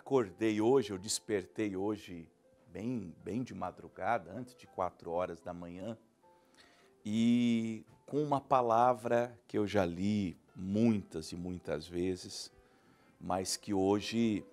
acordei hoje, eu despertei hoje bem de madrugada, antes de 4 horas da manhã, e com uma palavra que eu já li muitas e muitas vezes, mas que hoje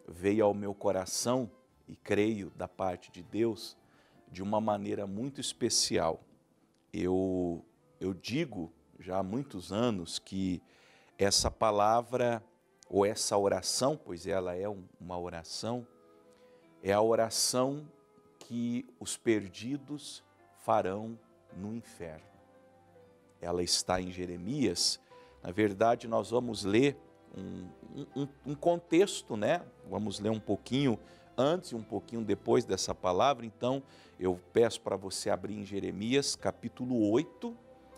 veio ao meu coração, e creio da parte de Deus, de uma maneira muito especial. Eu digo já há muitos anos que essa palavra, ou essa oração, pois ela é uma oração, é a oração que os perdidos farão no inferno. Ela está em Jeremias. Na verdade, nós vamos ler um contexto, né? Vamos ler um pouquinho antes e um pouquinho depois dessa palavra. Então, eu peço para você abrir em Jeremias, capítulo 8,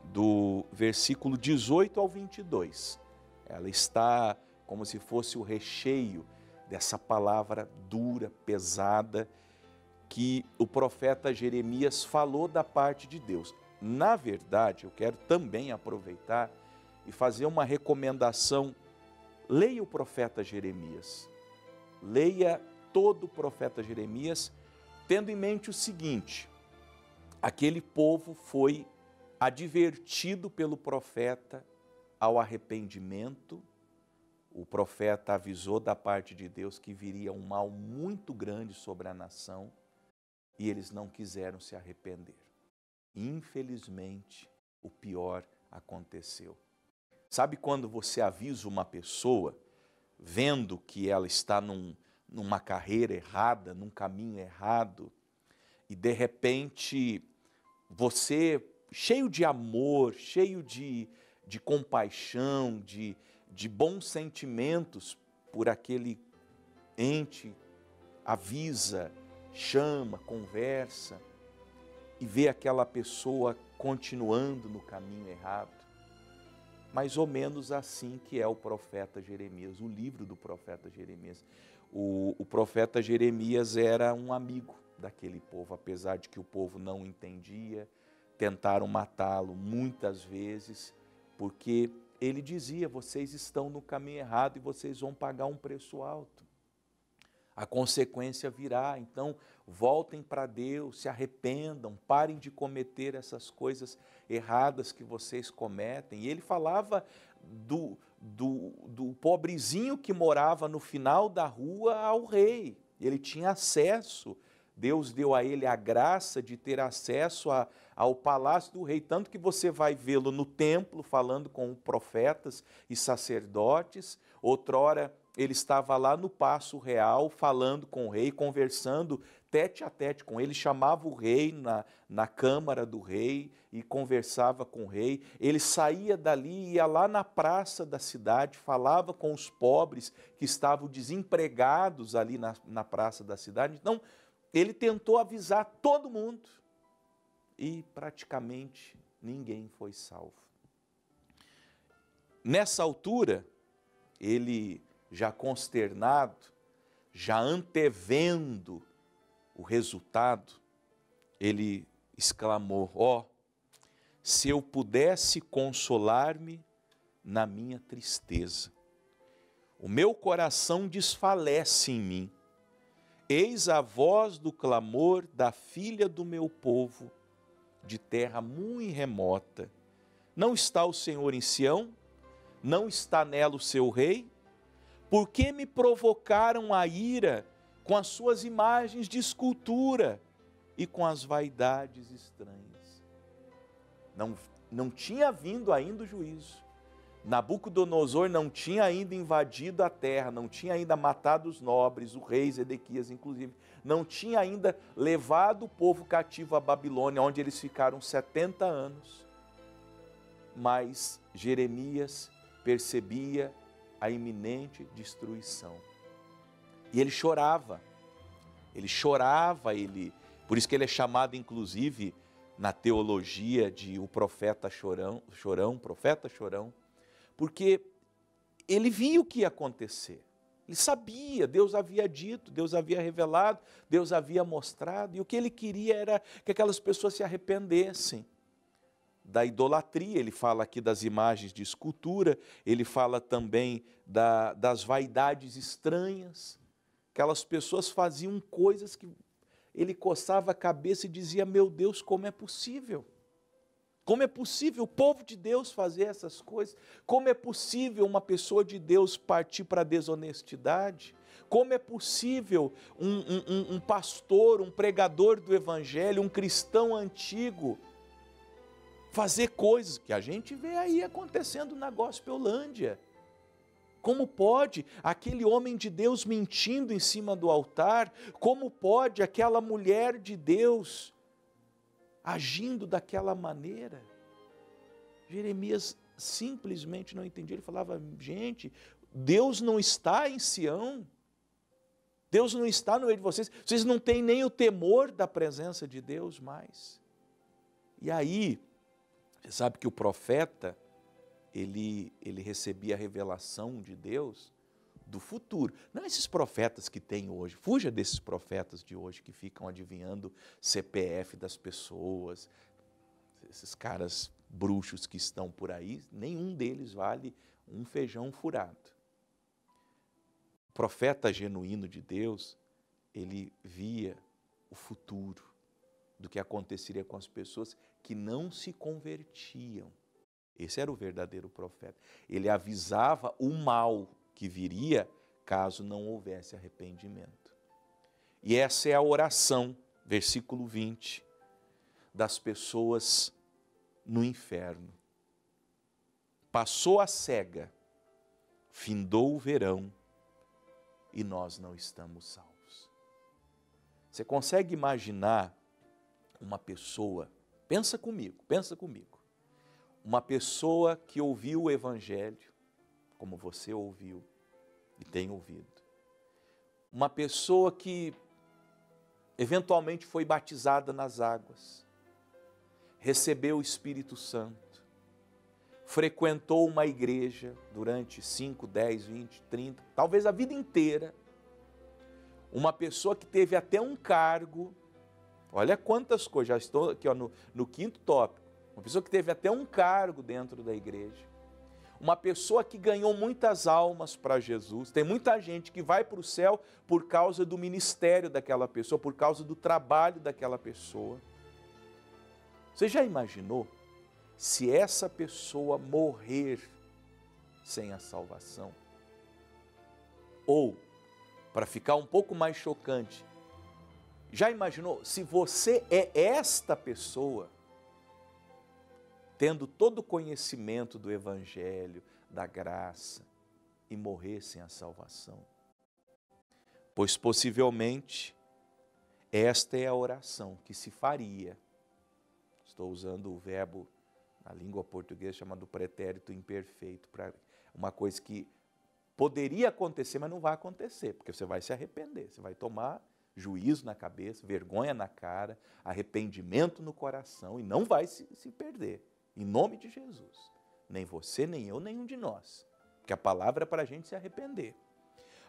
do versículo 18 ao 22. Ela está como se fosse o recheio dessa palavra dura, pesada, que o profeta Jeremias falou da parte de Deus. Na verdade, eu quero também aproveitar e fazer uma recomendação. Leia o profeta Jeremias. Leia todo o profeta Jeremias, tendo em mente o seguinte: aquele povo foi advertido pelo profeta ao arrependimento. O profeta avisou da parte de Deus que viria um mal muito grande sobre a nação e eles não quiseram se arrepender. Infelizmente, o pior aconteceu. Sabe quando você avisa uma pessoa, vendo que ela está numa carreira errada, num caminho errado, e de repente você, cheio de amor, cheio de compaixão, de bons sentimentos por aquele ente, avisa, chama, conversa, e vê aquela pessoa continuando no caminho errado. Mais ou menos assim que é o profeta Jeremias, o livro do profeta Jeremias. O profeta Jeremias era um amigo daquele povo, apesar de que o povo não entendia, tentaram matá-lo muitas vezes, porque ele dizia: vocês estão no caminho errado e vocês vão pagar um preço alto. A consequência virá, então voltem para Deus, se arrependam, parem de cometer essas coisas erradas que vocês cometem. E ele falava do pobrezinho que morava no final da rua ao rei. Ele tinha acesso, Deus deu a ele a graça de ter acesso ao palácio do rei, tanto que você vai vê-lo no templo falando com profetas e sacerdotes. Outrora ele estava lá no Paço Real falando com o rei, conversando tete a tete com ele, chamava o rei na câmara do rei e conversava com o rei. Ele saía dali, ia lá na praça da cidade, falava com os pobres que estavam desempregados ali na praça da cidade. Então, ele tentou avisar todo mundo e praticamente ninguém foi salvo. Nessa altura, ele, já consternado, já antevendo o resultado, ele exclamou: ó, se eu pudesse consolar-me na minha tristeza, o meu coração desfalece em mim. Eis a voz do clamor da filha do meu povo, de terra muito remota. Não está o Senhor em Sião? Não está nela o seu rei? Por que me provocaram a ira com as suas imagens de escultura e com as vaidades estranhas? Não tinha vindo ainda o juízo. Nabucodonosor não tinha ainda invadido a terra, não tinha ainda matado os nobres, o rei Zedequias inclusive, não tinha ainda levado o povo cativo à Babilônia, onde eles ficaram 70 anos. Mas Jeremias percebia a iminente destruição. E ele chorava, por isso que ele é chamado inclusive na teologia de o profeta chorão, porque ele via o que ia acontecer. Ele sabia, Deus havia dito, Deus havia revelado, Deus havia mostrado, e o que ele queria era que aquelas pessoas se arrependessem da idolatria. Ele fala aqui das imagens de escultura, ele fala também das vaidades estranhas, Aquelas pessoas faziam coisas que ele coçava a cabeça e dizia: meu Deus, como é possível? Como é possível o povo de Deus fazer essas coisas? Como é possível uma pessoa de Deus partir para a desonestidade? Como é possível um pastor, um pregador do Evangelho, um cristão antigo, fazer coisas que a gente vê aí acontecendo na Gospelândia? Como pode aquele homem de Deus mentindo em cima do altar? Como pode aquela mulher de Deus agindo daquela maneira? Jeremias simplesmente não entendia. Ele falava: gente, Deus não está em Sião, Deus não está no meio de vocês, vocês não têm nem o temor da presença de Deus mais. E aí, você sabe que o profeta, ele recebia a revelação de Deus do futuro. Não esses profetas que tem hoje, fuja desses profetas de hoje que ficam adivinhando CPF das pessoas, esses caras bruxos que estão por aí, nenhum deles vale um feijão furado. O profeta genuíno de Deus, ele via o futuro do que aconteceria com as pessoas que não se convertiam. Esse era o verdadeiro profeta. Ele avisava o mal que viria caso não houvesse arrependimento. E essa é a oração, versículo 20, das pessoas no inferno. Passou a cega, findou o verão e nós não estamos salvos. Você consegue imaginar uma pessoa, pensa comigo, uma pessoa que ouviu o Evangelho, como você ouviu e tem ouvido. Uma pessoa que eventualmente foi batizada nas águas, recebeu o Espírito Santo, frequentou uma igreja durante 5, 10, 20, 30, talvez a vida inteira. Uma pessoa que teve até um cargo, olha quantas coisas, já estou aqui no quinto tópico. Uma pessoa que teve até um cargo dentro da igreja. Uma pessoa que ganhou muitas almas para Jesus. Tem muita gente que vai para o céu por causa do ministério daquela pessoa, por causa do trabalho daquela pessoa. Você já imaginou se essa pessoa morrer sem a salvação? Ou, para ficar um pouco mais chocante, já imaginou se você é esta pessoa, tendo todo o conhecimento do Evangelho, da graça, e morrer sem a salvação? Pois possivelmente esta é a oração que se faria. Estou usando o verbo na língua portuguesa chamado pretérito imperfeito, para uma coisa que poderia acontecer, mas não vai acontecer, porque você vai se arrepender, você vai tomar juízo na cabeça, vergonha na cara, arrependimento no coração, e não vai se perder. Em nome de Jesus. Nem você, nem eu, nenhum de nós. Porque a palavra é para a gente se arrepender.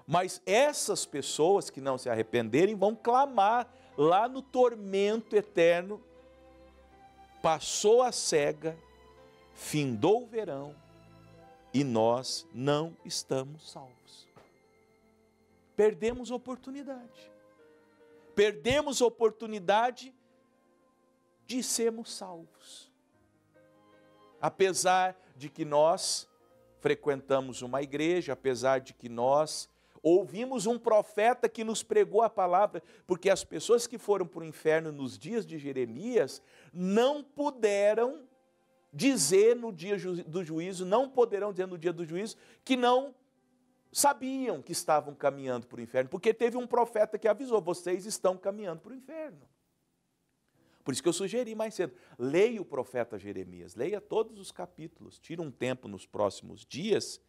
Mas essas pessoas que não se arrependerem vão clamar lá no tormento eterno. Passou a cega, findou o verão e nós não estamos salvos. Perdemos a oportunidade. Perdemos a oportunidade de sermos salvos. Apesar de que nós frequentamos uma igreja, apesar de que nós ouvimos um profeta que nos pregou a palavra, porque as pessoas que foram para o inferno nos dias de Jeremias não puderam dizer no dia do juízo, não poderão dizer no dia do juízo que não sabiam que estavam caminhando para o inferno, porque teve um profeta que avisou: vocês estão caminhando para o inferno. Por isso que eu sugeri mais cedo, leia o profeta Jeremias, leia todos os capítulos, tira um tempo nos próximos dias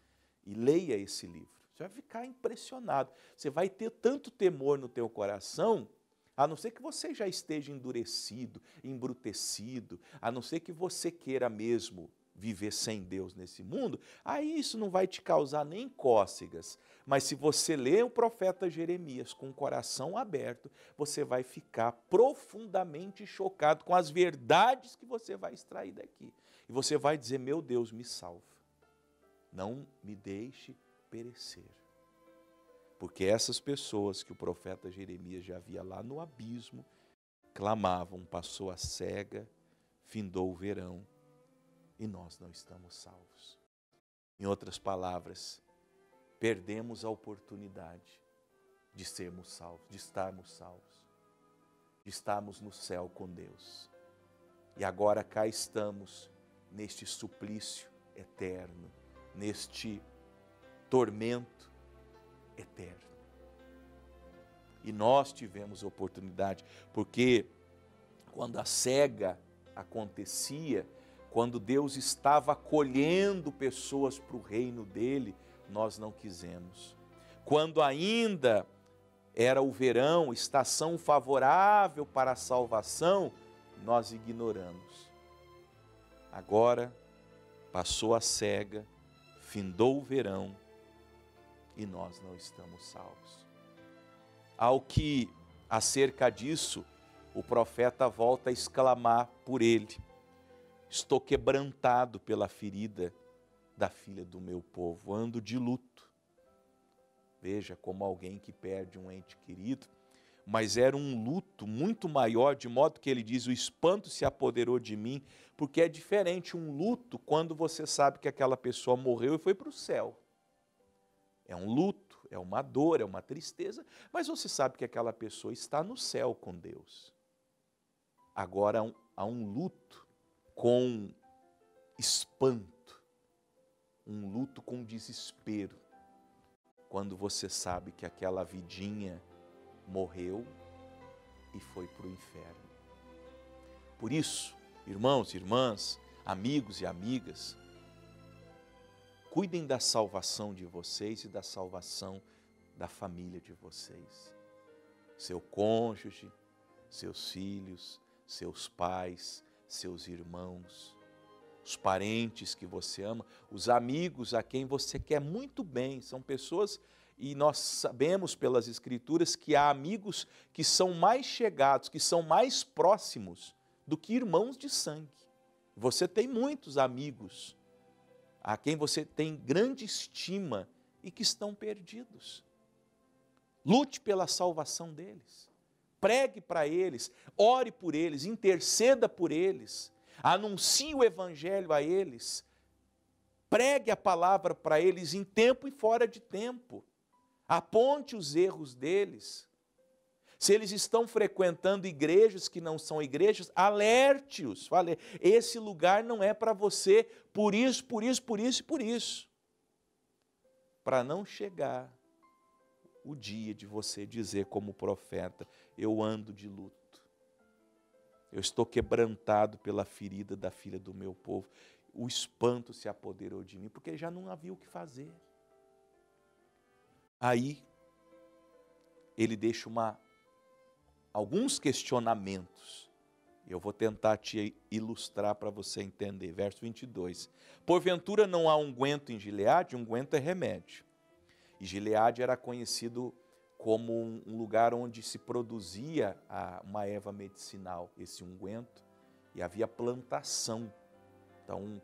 e leia esse livro. Você vai ficar impressionado, você vai ter tanto temor no teu coração, a não ser que você já esteja endurecido, embrutecido, a não ser que você queira mesmo viver sem Deus nesse mundo, aí isso não vai te causar nem cócegas. Mas se você ler o profeta Jeremias com o coração aberto, você vai ficar profundamente chocado com as verdades que você vai extrair daqui. E você vai dizer: meu Deus, me salva. Não me deixe perecer. Porque essas pessoas que o profeta Jeremias já via lá no abismo, clamavam, passou a cega, findou o verão, e nós não estamos salvos. Em outras palavras, perdemos a oportunidade de sermos salvos, de estarmos no céu com Deus. E agora cá estamos neste suplício eterno, neste tormento eterno. E nós tivemos oportunidade, porque quando a cega acontecia, quando Deus estava acolhendo pessoas para o reino dele, nós não quisemos. Quando ainda era o verão, estação favorável para a salvação, nós ignoramos. Agora passou a cega, findou o verão e nós não estamos salvos. Ao que, acerca disso, o profeta volta a exclamar por ele: estou quebrantado pela ferida da filha do meu povo, ando de luto. Veja, como alguém que perde um ente querido, mas era um luto muito maior, de modo que ele diz, o espanto se apoderou de mim, porque é diferente um luto quando você sabe que aquela pessoa morreu e foi para o céu. É um luto, é uma dor, é uma tristeza, mas você sabe que aquela pessoa está no céu com Deus. Agora há um luto com espanto, um luto com desespero, quando você sabe que aquela vidinha morreu e foi para o inferno. Por isso, irmãos e irmãs, amigos e amigas, cuidem da salvação de vocês e da salvação da família de vocês. Seu cônjuge, seus filhos, seus pais, seus irmãos, os parentes que você ama, os amigos a quem você quer muito bem, são pessoas, e nós sabemos pelas Escrituras que há amigos que são mais chegados, que são mais próximos do que irmãos de sangue. Você tem muitos amigos a quem você tem grande estima e que estão perdidos. Lute pela salvação deles, pregue para eles, ore por eles, interceda por eles, anuncie o evangelho a eles, pregue a palavra para eles em tempo e fora de tempo, aponte os erros deles. Se eles estão frequentando igrejas que não são igrejas, alerte-os, fale, esse lugar não é para você, por isso, por isso, por isso e por isso. Para não chegar o dia de você dizer como profeta, eu ando de luto, eu estou quebrantado pela ferida da filha do meu povo, o espanto se apoderou de mim, porque já não havia o que fazer. Aí, ele deixa alguns questionamentos. Eu vou tentar te ilustrar para você entender. Verso 22. Porventura não há unguento em Gileade? Unguento é remédio. E Gileade era conhecido como um lugar onde se produzia uma erva medicinal, esse unguento, e havia plantação. Então,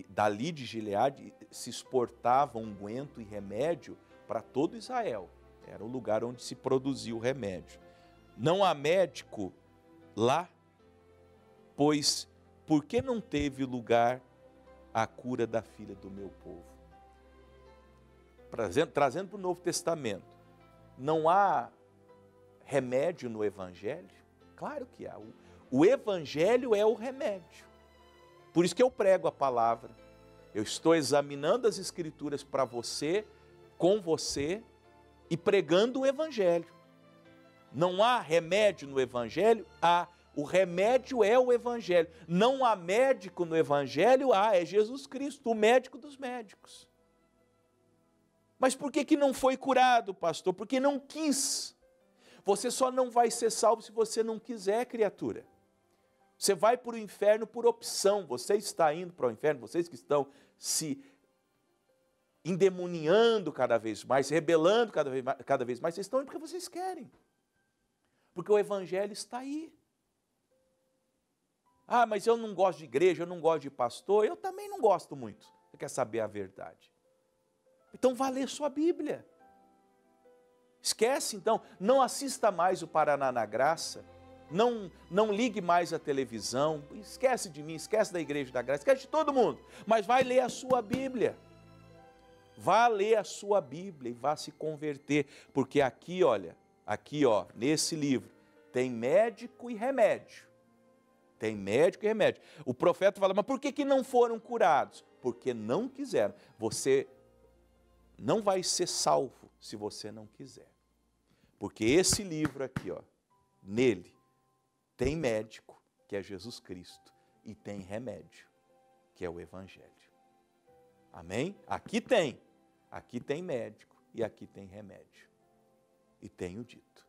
dali de Gileade se exportava unguento e remédio para todo Israel. Era o lugar onde se produzia o remédio. Não há médico lá, pois por que não teve lugar a cura da filha do meu povo? Trazendo para o Novo Testamento, não há remédio no Evangelho? Claro que há. O Evangelho é o remédio. Por isso que eu prego a palavra. Eu estou examinando as Escrituras para você, com você, e pregando o Evangelho. Não há remédio no Evangelho? Há. O remédio é o Evangelho. Não há médico no Evangelho? É Jesus Cristo, o médico dos médicos. Mas por que não foi curado, pastor? Porque não quis. Você só não vai ser salvo se você não quiser, criatura. Você vai para o inferno por opção. Você está indo para o inferno, vocês que estão se endemoniando cada vez mais, se rebelando cada vez mais, vocês estão indo porque vocês querem. Porque o Evangelho está aí. Mas eu não gosto de igreja, eu não gosto de pastor, eu também não gosto muito. Você quer saber a verdade? Então vá ler sua Bíblia. Esquece então, não assista mais o Paraná na Graça, não ligue mais a televisão, esquece de mim, esquece da Igreja da Graça, esquece de todo mundo, mas vai ler a sua Bíblia. Vá ler a sua Bíblia e vá se converter, porque aqui, olha, aqui ó, nesse livro, tem médico e remédio. Tem médico e remédio. O profeta fala, mas por que não foram curados? Porque não quiseram. Você não vai ser salvo se você não quiser. Porque esse livro aqui, ó, nele, tem médico, que é Jesus Cristo, e tem remédio, que é o Evangelho. Amém? Aqui tem médico e aqui tem remédio. E tenho dito.